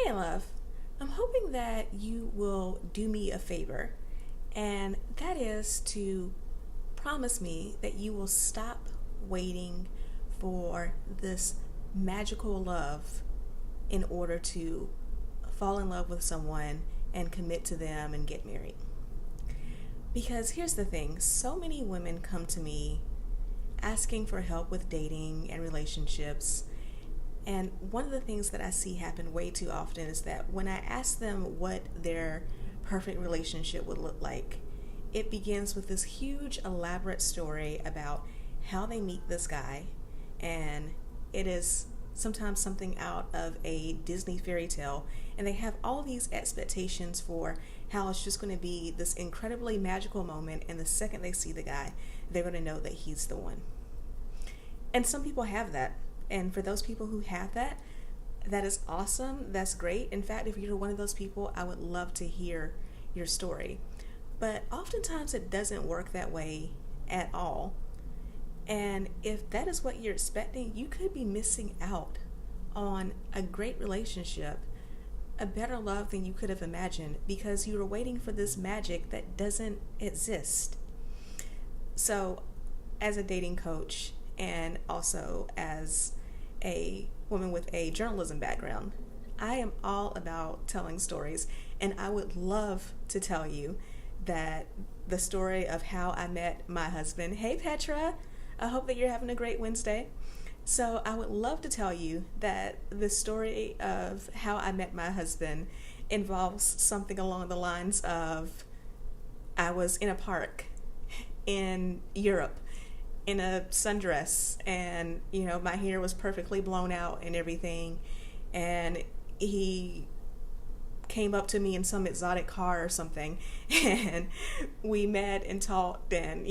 Hey, love. I'm hoping that you will do me a favor, and that is to promise me that you will stop waiting for this magical love in order to fall in love with someone and commit to them and get married. Because here's the thing, so many women come to me asking for help with dating and relationships. And one of the things that I see happen way too often is that when I ask them what their perfect relationship would look like, it begins with this huge, elaborate story about how they meet this guy. And it is sometimes something out of a Disney fairy tale. And they have all these expectations for how it's just going to be this incredibly magical moment. And the second they see the guy, they're going to know that he's the one. And some people have that. And for those people who have that, that is awesome. That's great. In fact, if you're one of those people, I would love to hear your story. But oftentimes it doesn't work that way at all. And if that is what you're expecting, you could be missing out on a great relationship, a better love than you could have imagined, because you were waiting for this magic that doesn't exist. So, as a dating coach and also as a woman with a journalism background, I am all about telling stories, and I would love to tell you that the story of how I met my husband. Hey Petra, I hope that you're having a great Wednesday. So I would love to tell you that the story of how I met my husband involves something along the lines of I was in a park in Europe in a sundress, and my hair was perfectly blown out and everything, and he came up to me in some exotic car or something, and we met and talked, and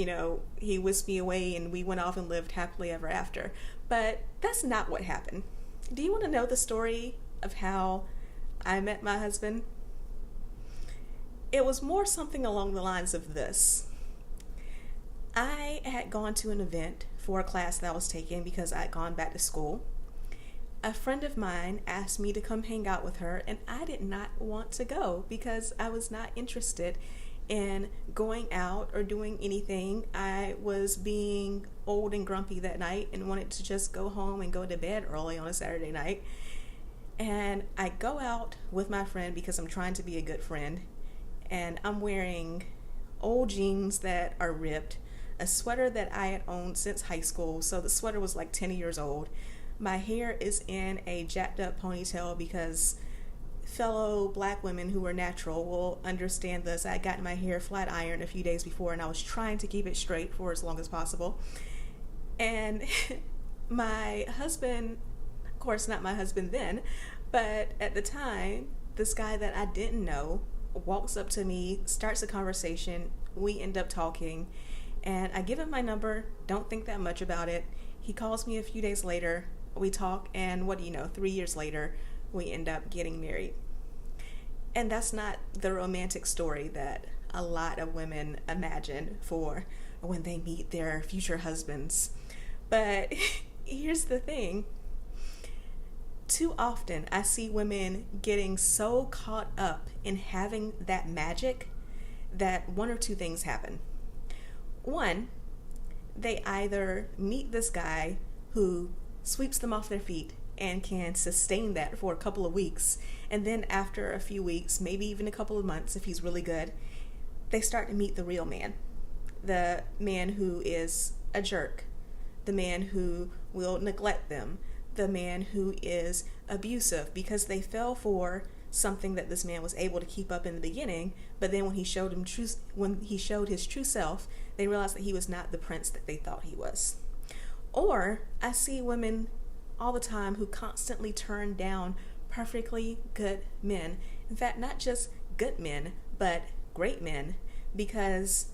he whisked me away and we went off and lived happily ever after. But that's not what happened. Do you want to know the story of how I met my husband? It was more something along the lines of this. I had gone to an event for a class that I was taking because I had gone back to school. A friend of mine asked me to come hang out with her, and I did not want to go because I was not interested in going out or doing anything. I was being old and grumpy that night and wanted to just go home and go to bed early on a Saturday night. And I go out with my friend because I'm trying to be a good friend, and I'm wearing old jeans that are ripped, a sweater that I had owned since high school, so the sweater was like 10 years old. My hair is in a jacked up ponytail because fellow black women who are natural will understand this. I had gotten my hair flat ironed a few days before, and I was trying to keep it straight for as long as possible. And my husband, of course not my husband then, but at the time, this guy that I didn't know walks up to me, starts a conversation, we end up talking, and I give him my number, don't think that much about it. He calls me a few days later, we talk, and what do you know, 3 years later, we end up getting married. And that's not the romantic story that a lot of women imagine for when they meet their future husbands. But here's the thing. Too often I see women getting so caught up in having that magic that one or two things happen. One, they either meet this guy who sweeps them off their feet and can sustain that for a couple of weeks, and then after a few weeks, maybe even a couple of months if he's really good, they start to meet the real man. The man who is a jerk, the man who will neglect them, the man who is abusive because they fell for something that this man was able to keep up in the beginning, but then when he showed his true self, they realized that he was not the prince that they thought he was. Or I see women all the time who constantly turn down perfectly good men. In fact, not just good men, but great men, because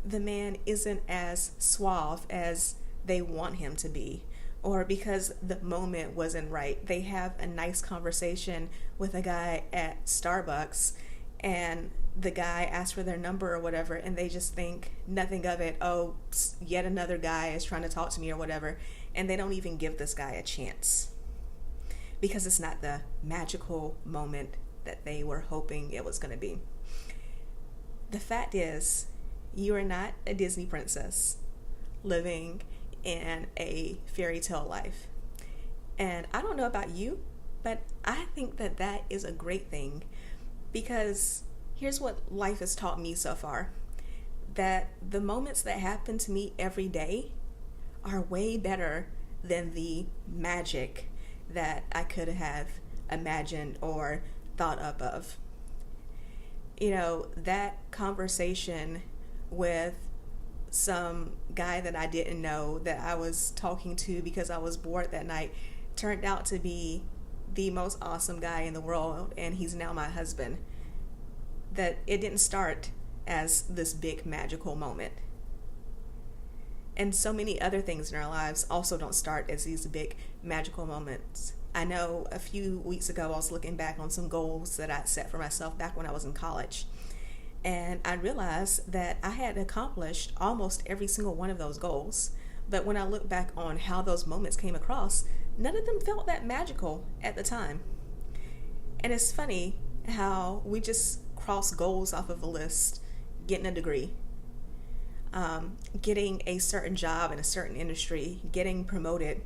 the man isn't as suave as they want him to be, or because the moment wasn't right. They have a nice conversation with a guy at Starbucks, and the guy asks for their number or whatever, and they just think nothing of it. Oh, yet another guy is trying to talk to me or whatever, and they don't even give this guy a chance. because it's not the magical moment that they were hoping it was going to be. The fact is, you are not a Disney princess living in a fairy tale life. And I don't know about you, but I think that that is a great thing, because here's what life has taught me so far: that the moments that happen to me every day are way better than the magic that I could have imagined or thought up of. You know, that conversation with some guy that I didn't know that I was talking to because I was bored that night turned out to be the most awesome guy in the world, and he's now my husband. That it didn't start as this big magical moment. And so many other things in our lives also don't start as these big magical moments. I know a few weeks ago I was looking back on some goals that I'd set for myself back when I was in college. And I realized that I had accomplished almost every single one of those goals. But when I look back on how those moments came across, none of them felt that magical at the time. And it's funny how we just cross goals off of a list: getting a degree, getting a certain job in a certain industry, getting promoted.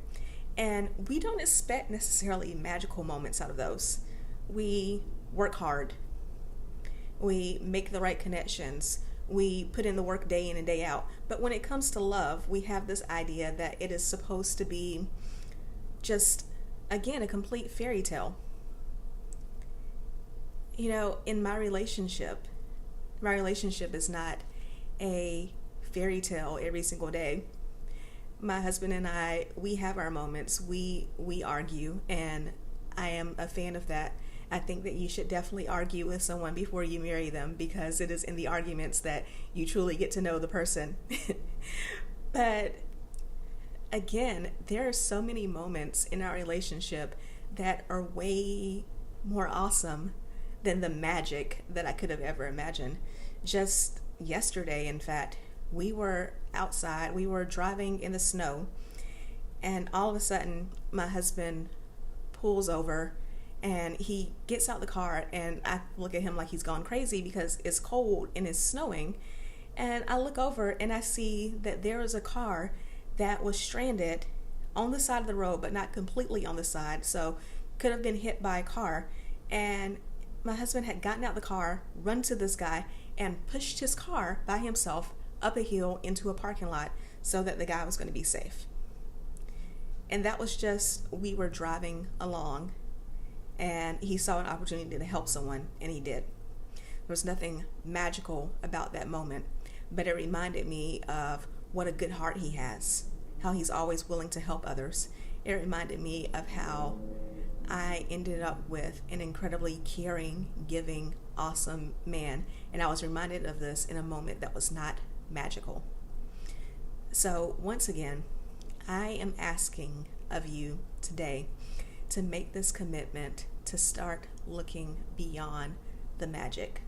And we don't expect necessarily magical moments out of those. We work hard. We make the right connections. We put in the work day in and day out. But when it comes to love, we have this idea that it is supposed to be just, again, a complete fairy tale. You know, in my relationship is not a fairy tale every single day. My husband and I, we have our moments. We argue, and I am a fan of that. I think that you should definitely argue with someone before you marry them, because it is in the arguments that you truly get to know the person. But again, there are so many moments in our relationship that are way more awesome than the magic that I could have ever imagined. Just yesterday, in fact, we were outside, we were driving in the snow, and all of a sudden my husband pulls over and he gets out the car, and I look at him like he's gone crazy because it's cold and it's snowing. And I look over and I see that there is a car that was stranded on the side of the road, but not completely on the side, so could have been hit by a car. And my husband had gotten out the car, run to this guy, and pushed his car by himself up a hill into a parking lot so that the guy was going to be safe. And that was just, we were driving along and he saw an opportunity to help someone, and he did. There was nothing magical about that moment, but it reminded me of what a good heart he has, how he's always willing to help others. It reminded me of how I ended up with an incredibly caring, giving, awesome man, and I was reminded of this in a moment that was not magical. So once again, I am asking of you today to make this commitment to start looking beyond the magic,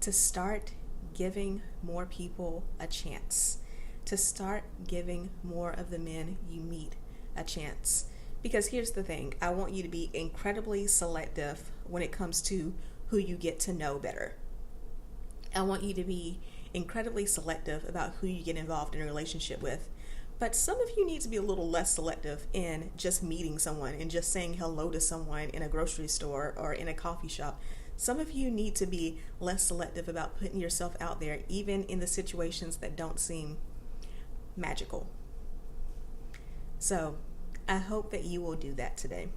to start giving more people a chance, to start giving more of the men you meet a chance. Because here's the thing, I want you to be incredibly selective when it comes to who you get to know better. I want you to be incredibly selective about who you get involved in a relationship with. But some of you need to be a little less selective in just meeting someone and just saying hello to someone in a grocery store or in a coffee shop. Some of you need to be less selective about putting yourself out there, even in the situations that don't seem magical. So I hope that you will do that today.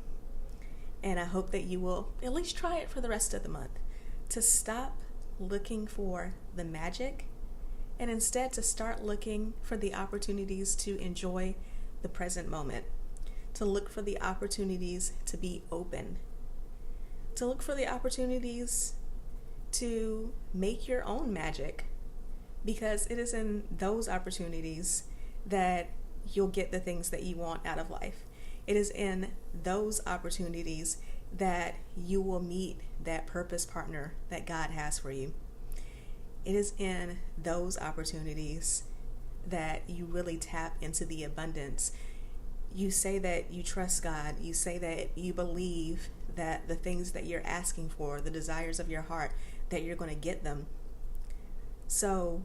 And I hope that you will at least try it for the rest of the month, to stop looking for the magic and instead to start looking for the opportunities to enjoy the present moment, to look for the opportunities to be open, to look for the opportunities to make your own magic, because it is in those opportunities that you'll get the things that you want out of life. It is in those opportunities that you will meet that purpose partner that God has for you. It is in those opportunities that you really tap into the abundance. you say that you trust God, you say that you believe that the things that you're asking for, the desires of your heart, that you're going to get them. So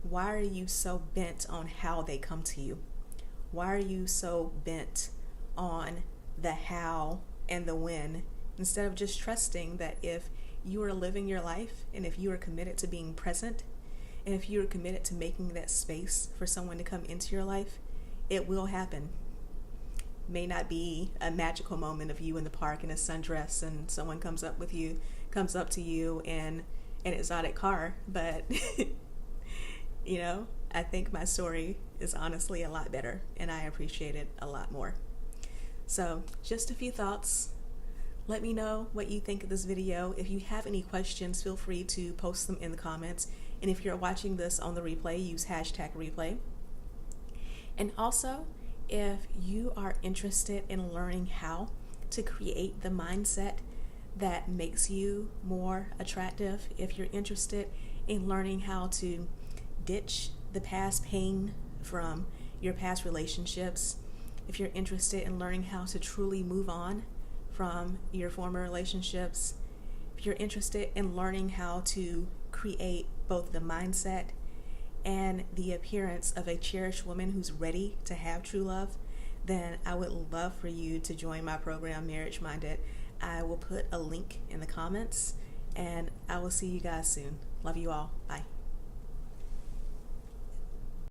why are you so bent on how they come to you? Why are you so bent on the how and the when, instead of just trusting that if you are living your life, and if you are committed to being present, and if you are committed to making that space for someone to come into your life, it will happen. May not be a magical moment of you in the park in a sundress and someone comes up to you in an exotic car, but I think my story is honestly a lot better, and I appreciate it a lot more. So just a few thoughts. Let me know what you think of this video. If you have any questions, feel free to post them in the comments. And if you're watching this on the replay, use #replay. And also, if you are interested in learning how to create the mindset that makes you more attractive, if you're interested in learning how to ditch the past pain from your past relationships, if you're interested in learning how to truly move on from your former relationships, if you're interested in learning how to create both the mindset and the appearance of a cherished woman who's ready to have true love, then I would love for you to join my program, Marriage Minded. I will put a link in the comments, and I will see you guys soon. Love you all. Bye.